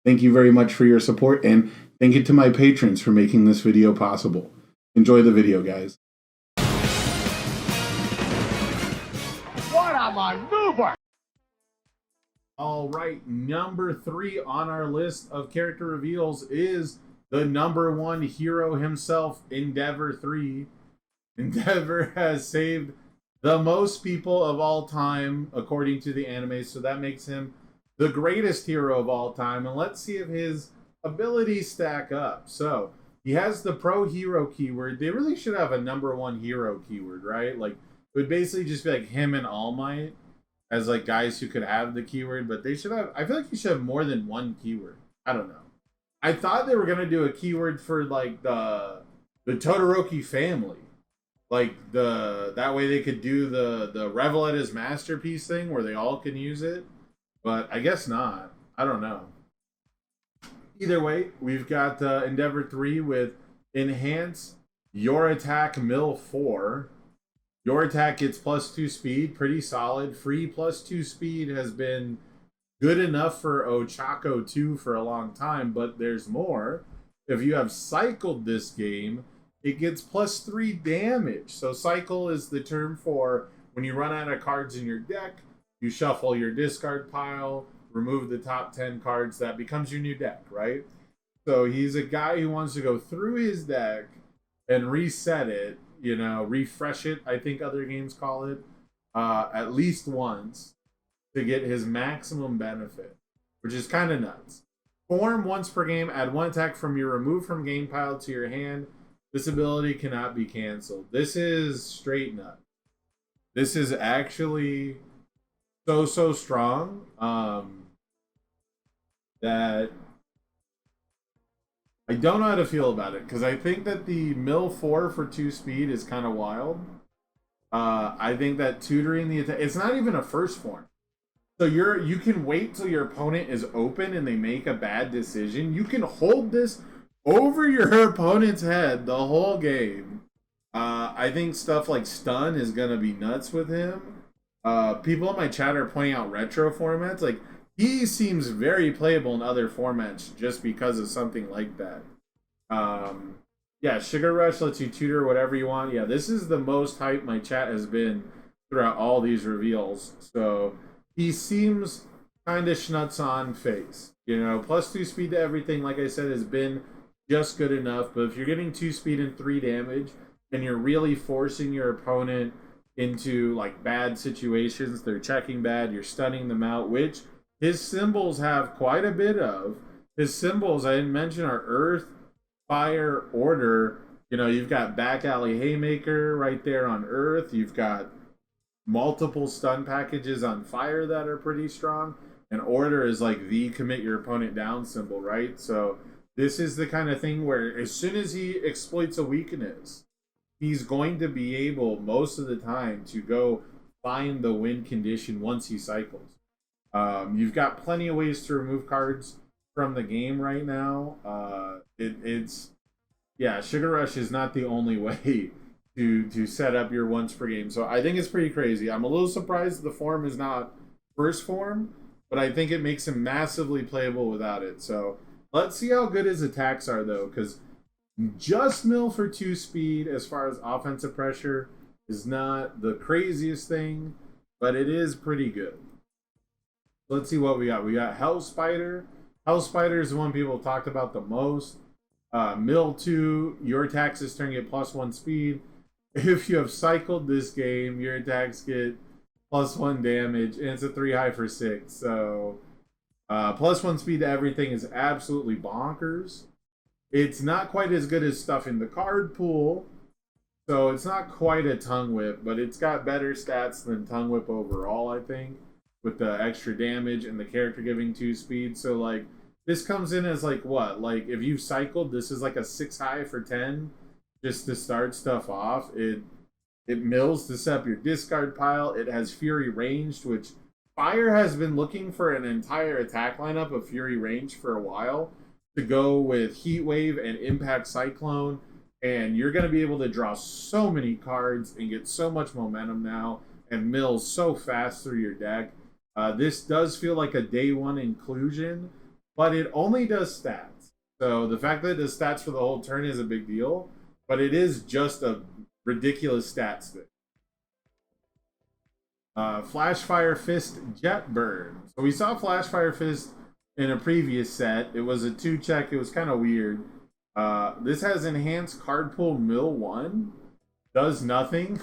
Thank you very much for your support, and thank you to my patrons for making this video possible. Enjoy the video, guys. What a maneuver! All right, number 3 on our list of character reveals is the number 1 hero himself, Endeavor3. Endeavor has saved the most people of all time, according to the anime, so that makes him the greatest hero of all time. And let's see if his abilities stack up. So, he has the pro hero keyword. They really should have a number 1 hero keyword, right? Like, it would basically just be like him and All Might as like guys who could have the keyword, but they should have, I feel like you should have more than 1 keyword. I don't know. I thought they were gonna do a keyword for like the Todoroki family. Like that way they could do the Revel at his masterpiece thing where they all can use it. But I guess not. I don't know. Either way, we've got Endeavor3 with Enhance Your Attack Mill 4. Your attack gets +2 speed, pretty solid. Free +2 speed has been good enough for Ochako 2 for a long time, but there's more. If you have cycled this game, it gets +3 damage. So cycle is the term for when you run out of cards in your deck, you shuffle your discard pile, remove the top 10 cards, that becomes your new deck, right? So he's a guy who wants to go through his deck and reset it, you know, refresh it, I think other games call it, at least once to get his maximum benefit, which is kind of nuts. Form once per game, add 1 attack from your removed from game pile to your hand. This ability cannot be canceled. This is straight nut. This is actually so strong that I don't know how to feel about it, because I think that the mill 4 for 2 speed is kind of wild. I think that tutoring the attack, it's not even a first form. So you can wait till your opponent is open and they make a bad decision. You can hold this over your opponent's head the whole game. I think stuff like stun is going to be nuts with him. People in my chat are pointing out retro formats. Like, he seems very playable in other formats just because of something like that. Yeah, Sugar Rush lets you tutor whatever you want. Yeah, this is the most hype my chat has been throughout all these reveals. So he seems kind of schnuts on face. You know, +2 speed to everything, like I said, has been just good enough. But if you're getting 2 speed and 3 damage, and you're really forcing your opponent into like bad situations, they're checking bad, you're stunning them out, which his symbols have quite a bit of. His symbols, I didn't mention, are Earth, Fire, Order. You know, you've got Back Alley Haymaker right there on Earth. You've got multiple stun packages on Fire that are pretty strong. And Order is like the commit your opponent down symbol, right? So this is the kind of thing where as soon as he exploits a weakness, he's going to be able most of the time to go find the win condition once he cycles. You've got plenty of ways to remove cards from the game right now. Yeah, Sugar Rush is not the only way to set up your once per game. So I think it's pretty crazy. I'm a little surprised the form is not first form, but I think it makes him massively playable without it. So let's see how good his attacks are, though, because just mill for 2 speed as far as offensive pressure is not the craziest thing, but it is pretty good. Let's see what we got. We got Hell Spider. Hell Spider is the one people talked about the most. Mill 2, your attacks this turn get +1 speed. If you have cycled this game, your attacks get +1 damage, and it's a 3 high for 6. So +1 speed to everything is absolutely bonkers. It's not quite as good as stuff in the card pool, so it's not quite a tongue whip, but it's got better stats than tongue whip overall, I think, with the extra damage and the character giving 2 speed. So like this comes in as like what? Like if you've cycled, this is like a 6 high for 10 just to start stuff off. It mills to set up your discard pile. It has Fury ranged, which Fire has been looking for an entire attack lineup of Fury range for a while to go with Heat Wave and Impact Cyclone, and you're going to be able to draw so many cards and get so much momentum now and mill so fast through your deck. This does feel like a day one inclusion, but it only does stats. So the fact that it does stats for the whole turn is a big deal, but it is just a ridiculous stats thing. Flash Fire Fist Jet Burn. So we saw Flash Fire Fist in a previous set. It was a 2-check. It was kind of weird. This has enhanced card pool mill 1. Does nothing.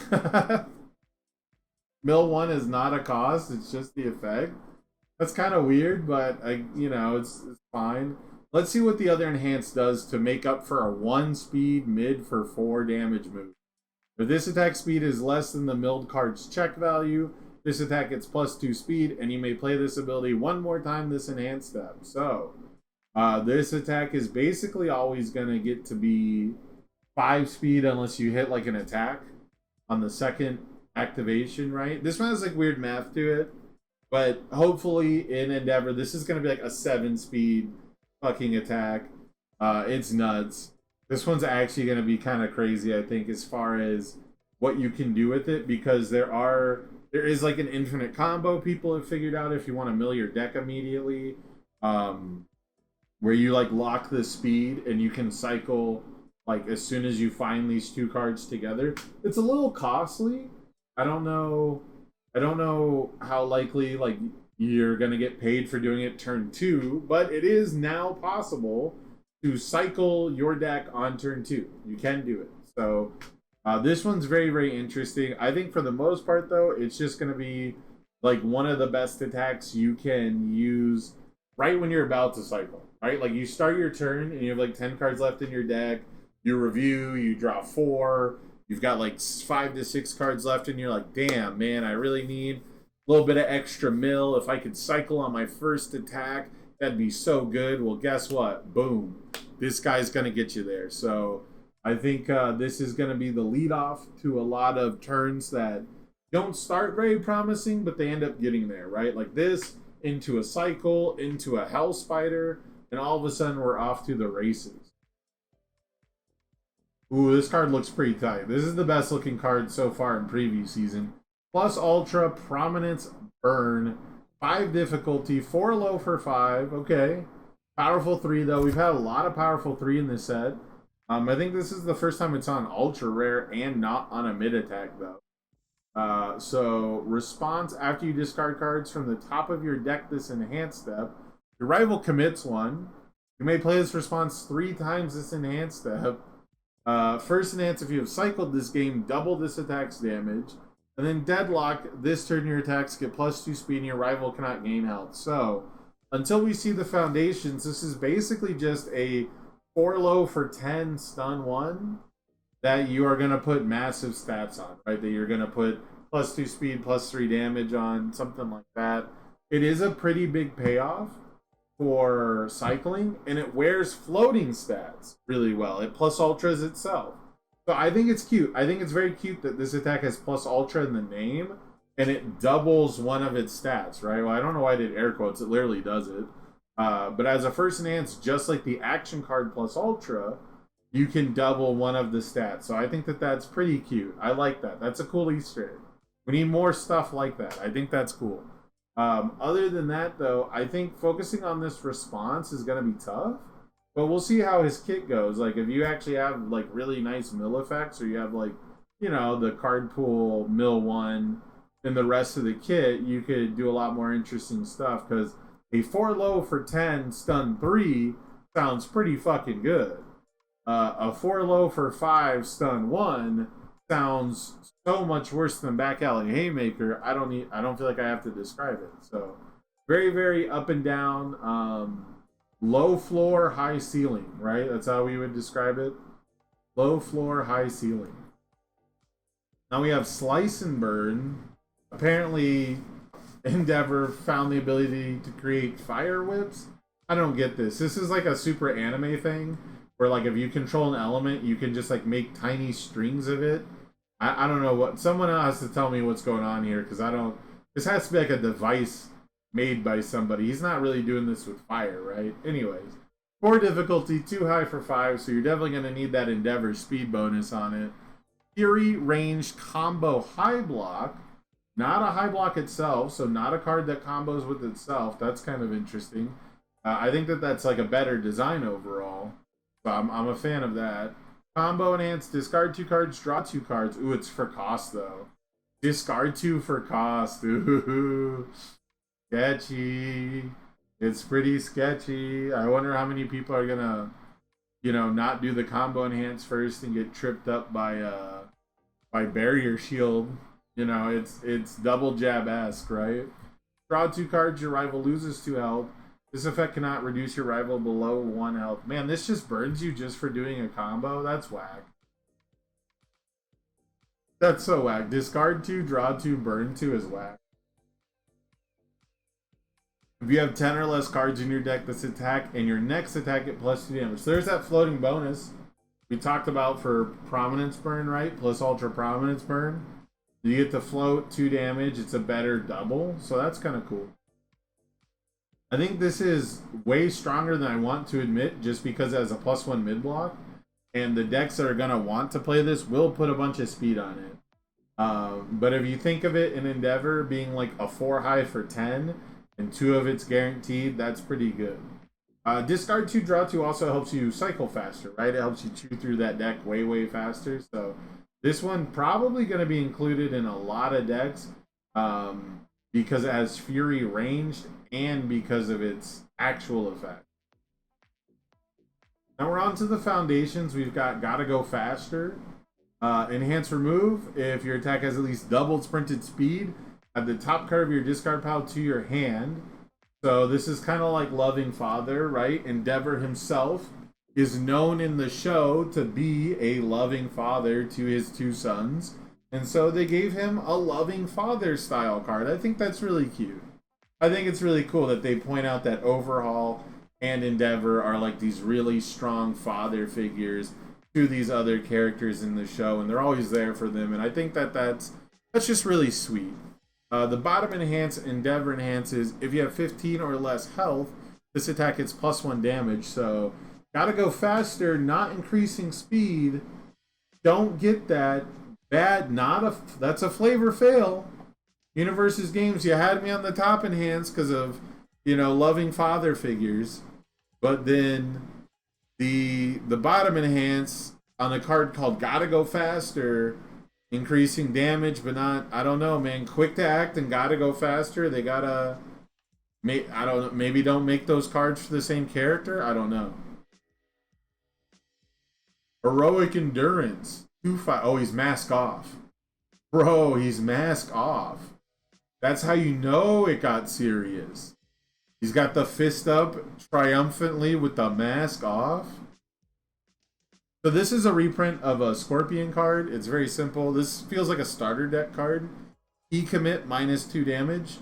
Mill 1 is not a cost. It's just the effect. That's kind of weird, but it's fine. Let's see what the other enhance does to make up for a 1 speed mid for 4 damage move. If this attack speed is less than the milled card's check value, this attack gets +2 speed, and you may play this ability one more time this enhanced step. So, this attack is basically always going to get to be 5 speed unless you hit like an attack on the second activation, right? This one has like weird math to it, but hopefully in Endeavor, this is going to be like a 7 speed fucking attack. It's nuts. This one's actually going to be kind of crazy, I think, as far as what you can do with it, because there is like an infinite combo people have figured out if you want to mill your deck immediately, where you like lock the speed and you can cycle like as soon as you find these 2 cards together. It's a little costly. I don't know how likely like you're going to get paid for doing it turn 2, but it is now possible to cycle your deck on turn 2. You can do it. So this one's very, very interesting. I think for the most part, though, it's just going to be like one of the best attacks you can use right when you're about to cycle, right? Like you start your turn and you have like 10 cards left in your deck. You review, you draw 4. You've got like 5 to 6 cards left and you're like, damn, man, I really need a little bit of extra mill. If I could cycle on my first attack, that'd be so good. Well, guess what? Boom. This guy's going to get you there. So I think this is going to be the leadoff to a lot of turns that don't start very promising, but they end up getting there, right? Like this, into a cycle, into a Hell Spider, and all of a sudden we're off to the races. Ooh, this card looks pretty tight. This is the best looking card so far in preview season. Plus Ultra, Prominence, Burn, 5 difficulty, 4 low for 5. Okay. Powerful 3, though. We've had a lot of powerful 3 in this set. I think this is the first time it's on ultra rare and not on a mid attack, though. So, response after you discard cards from the top of your deck this enhanced step. Your rival commits 1. You may play this response 3 times this enhanced step. First enhance, if you have cycled this game, double this attack's damage. And then deadlock, this turn your attacks get +2 speed and your rival cannot gain health. So, until we see the foundations, this is basically just a 4 low for 10 stun 1 that you are going to put massive stats on, right? That you're going to put +2 speed, +3 damage on, something like that. It is a pretty big payoff for cycling, and it wears floating stats really well. It plus ultras itself. So I think it's cute. I think it's very cute that this attack has plus ultra in the name, and it doubles one of its stats, right? Well, I don't know why I did air quotes. It literally does it. But as a first enhance, just like the action card plus ultra, you can double one of the stats. So I think that that's pretty cute. I like that. That's a cool Easter egg. We need more stuff like that. I think that's cool. Other than that, though, I think focusing on this response is going to be tough. But we'll see how his kit goes. Like, if you actually have, like, really nice mill effects, or you have, like, the card pool mill 1 and the rest of the kit, you could do a lot more interesting stuff. Because a 4 low for 10 stun 3 sounds pretty fucking good. A 4 low for 5 stun 1 sounds so much worse than Back Alley Haymaker. I don't feel like I have to describe it. So, very, very up and down. Low floor, high ceiling, right? That's how we would describe it. Low floor, high ceiling. Now we have Slice and Burn. Apparently, Endeavor found the ability to create fire whips. I don't get this. This is like a super anime thing where, like, if you control an element, you can just, like, make tiny strings of it. I don't know what. Someone has to tell me what's going on here, because I don't. This has to be like a device made by somebody. He's not really doing this with fire, right? Anyways, 4 difficulty, too high for 5, so you're definitely going to need that Endeavor speed bonus on it. Fury ranged combo high block. Not a high block itself, so not a card that combos with itself. That's kind of interesting. I think that that's like a better design overall. So I'm a fan of that. Combo enhanced, discard 2 cards, draw 2 cards. Ooh, it's for cost though. Discard 2 for cost. Ooh, sketchy. It's pretty sketchy. I wonder how many people are gonna, not do the combo enhance first and get tripped up by barrier shield. It's double jab-esque, right? Draw 2 cards, your rival loses 2 health. This effect cannot reduce your rival below 1 health. Man, this just burns you just for doing a combo? That's whack. That's so whack. Discard 2, draw 2, burn 2 is whack. If you have 10 or less cards in your deck, this attack and your next attack at plus 2 damage. So there's that floating bonus we talked about for Prominence Burn, right? Plus Ultra Prominence Burn. You get to float 2 damage. It's a better double. So that's kind of cool. I think this is way stronger than I want to admit just because it has a +1 mid block. And the decks that are going to want to play this will put a bunch of speed on it. But if you think of it in Endeavor being like a 4 high for 10 and 2 of it's guaranteed, that's pretty good. Discard 2, draw 2 also helps you cycle faster, right? It helps you chew through that deck way, way faster. So this one probably going to be included in a lot of decks because it has Fury ranged and because of its actual effect. Now we're on to the foundations. We've got Gotta Go Faster. Enhance Remove. If your attack has at least doubled sprinted speed, add the top card of your discard pile to your hand. So this is kind of like Loving Father, right? Endeavor himself is known in the show to be a loving father to his 2 sons. And so they gave him a Loving Father style card. I think that's really cute. I think it's really cool that they point out that Overhaul and Endeavor are like these really strong father figures to these other characters in the show, and they're always there for them. And I think that that's just really sweet. The bottom enhance, Endeavor enhances. If you have 15 or less health, this attack gets +1 damage. So Gotta Go Faster, not increasing speed. Don't get that. Bad, that's a flavor fail. Universe's Games, you had me on the top enhance because of, loving father figures. But then the bottom enhance on a card called Gotta Go Faster, increasing damage, but not, I don't know, man. Quick to act and Gotta Go Faster, they gotta, I don't know, maybe don't make those cards for the same character? I don't know. Heroic Endurance. 2-5. Oh, he's mask off. Bro, he's mask off. That's how you know it got serious. He's got the fist up triumphantly with the mask off. So this is a reprint of a Scorpion card. It's very simple. This feels like a starter deck card. E-commit -2 damage.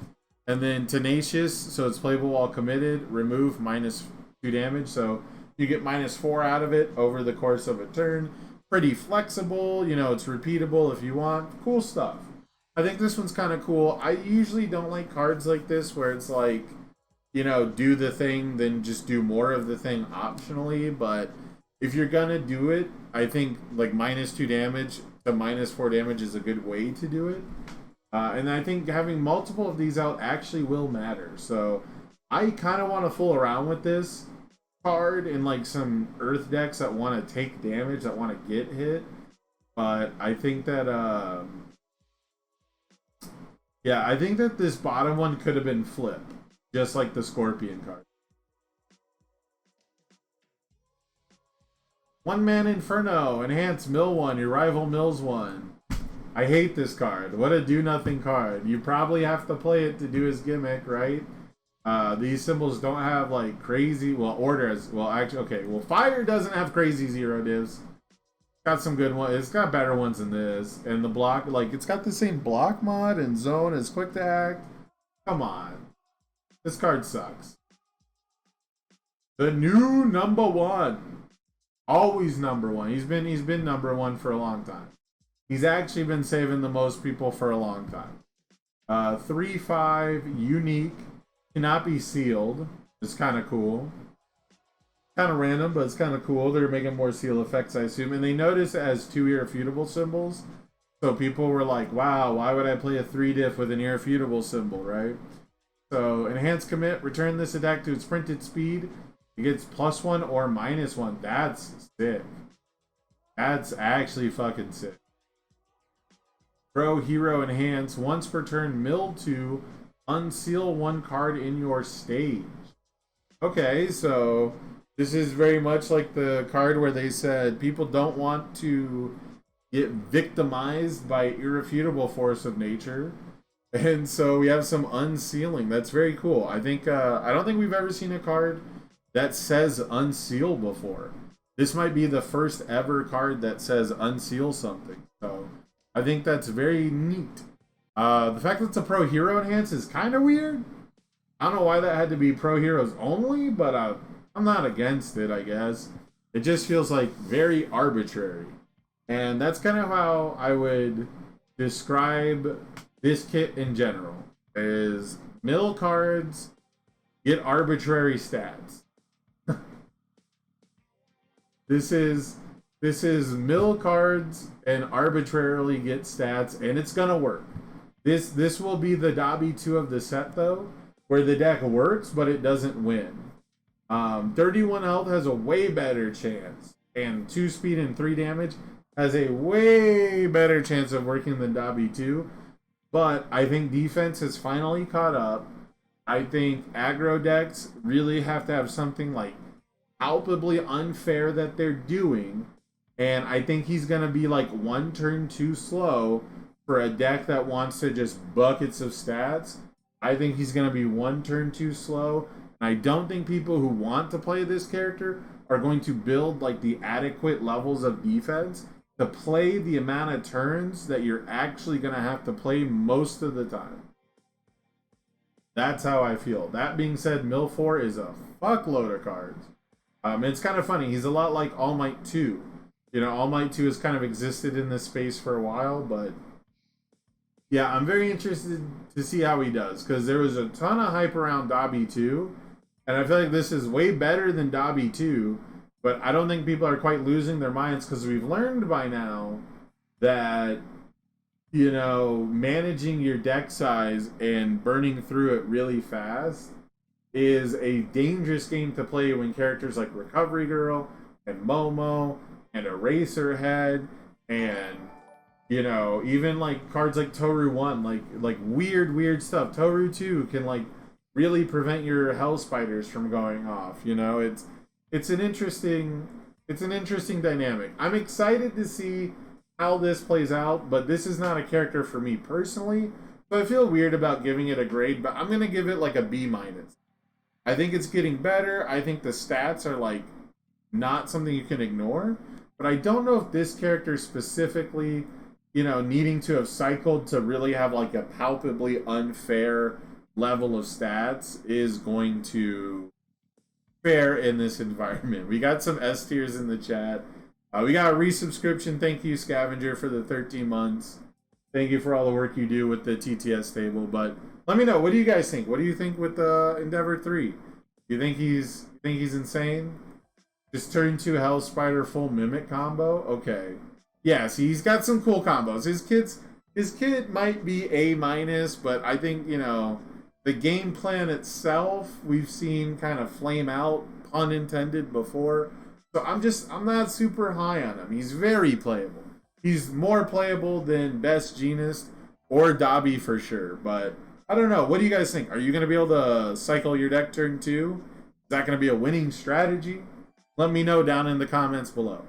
And then Tenacious, so it's playable while committed. Remove -2 damage. So you get -4 out of it over the course of a turn. Pretty flexible. It's repeatable if you want. Cool stuff. I think this one's kind of cool. I usually don't like cards like this where it's like, do the thing, then just do more of the thing optionally. But if you're going to do it, I think like -2 damage to -4 damage is a good way to do it. And I think having multiple of these out actually will matter. So I kind of want to fool around with this card in like some Earth decks that want to take damage, that want to get hit. But I think that, yeah, I think that this bottom one could have been flipped, just like the Scorpion card. One Man Inferno, enhance, mill 1, your rival mills 1. I hate this card. What a do-nothing card. You probably have to play it to do his gimmick, right? These symbols don't have like crazy, order as, actually, okay, fire doesn't have crazy 0 divs. Got some good ones. It's got better ones than this. And the block, like, it's got the same block mod and zone as quick to act. Come on. This card sucks. The new number 1. Always number 1. He's been number 1 for a long time. He's actually been saving the most people for a long time. 3/5, unique. Cannot be sealed. It's kind of cool. Kind of random, but it's kind of cool. They're making more seal effects, I assume. And they notice it has 2 irrefutable symbols. So people were like, wow, why would I play a 3 diff with an irrefutable symbol, right? So enhanced commit, return this attack to its printed speed. It gets +1 or -1. That's sick. That's actually fucking sick. Pro Hero Enhance, once per turn, mill 2, unseal 1 card in your stage. Okay, so this is very much like the card where they said people don't want to get victimized by irrefutable force of nature. And so we have some unsealing. That's very cool. I think I don't think we've ever seen a card that says unseal before. This might be the first ever card that says unseal something. So I think that's very neat. The fact that it's a Pro Hero Enhance is kind of weird. I don't know why that had to be Pro Heroes only, but I'm not against it, I guess. It just feels like very arbitrary. And that's kind of how I would describe this kit in general. Is mill cards, get arbitrary stats. This is mill cards and arbitrarily get stats, and it's gonna work. This will be the Dobby 2 of the set though, where the deck works but it doesn't win. 31 health has a way better chance, and 2 speed and 3 damage has a way better chance of working than Dobby 2. But I think defense has finally caught up. I think aggro decks really have to have something like palpably unfair that they're doing. And I think he's going to be like 1 turn too slow for a deck that wants to just buckets of stats. I think he's going to be 1 turn too slow. And I don't think people who want to play this character are going to build like the adequate levels of defense to play the amount of turns that you're actually going to have to play most of the time. That's how I feel. That being said, Mill 4 is a fuckload of cards. It's kind of funny. He's a lot like All Might 2. You know, All Might 2 has kind of existed in this space for a while, but yeah, I'm very interested to see how he does, because there was a ton of hype around Dobby 2, and I feel like this is way better than Dobby 2, but I don't think people are quite losing their minds, because we've learned by now that, you know, managing your deck size and burning through it really fast is a dangerous game to play when characters like Recovery Girl and Momo and Eraserhead and, you know, even like cards like Toru 1, like weird stuff. Toru 2 can like really prevent your Hell Spiders from going off. You know, it's an interesting dynamic. I'm excited to see how this plays out, but this is not a character for me personally. So I feel weird about giving it a grade, but I'm gonna give it like a B-. I think it's getting better. I think the stats are like not something you can ignore, but I don't know if this character specifically, you know, needing to have cycled to really have like a palpably unfair level of stats is going to fare in this environment. We got some S tiers in the chat. We got a resubscription. Thank you, Scavenger, for the 13 months. Thank you for all the work you do with the TTS table. But let me know, what do you guys think? What do you think with Endeavor3? You think he's insane? Just turn 2 Hell Spider full Mimic combo? Okay. Yeah, see, he's got some cool combos. His kit might be A-, but I think, you know, the game plan itself, we've seen kind of flame out, pun intended, before. So I'm not super high on him. He's very playable. He's more playable than Best Genist or Dobby for sure. But I don't know. What do you guys think? Are you going to be able to cycle your deck turn 2? Is that going to be a winning strategy? Let me know down in the comments below.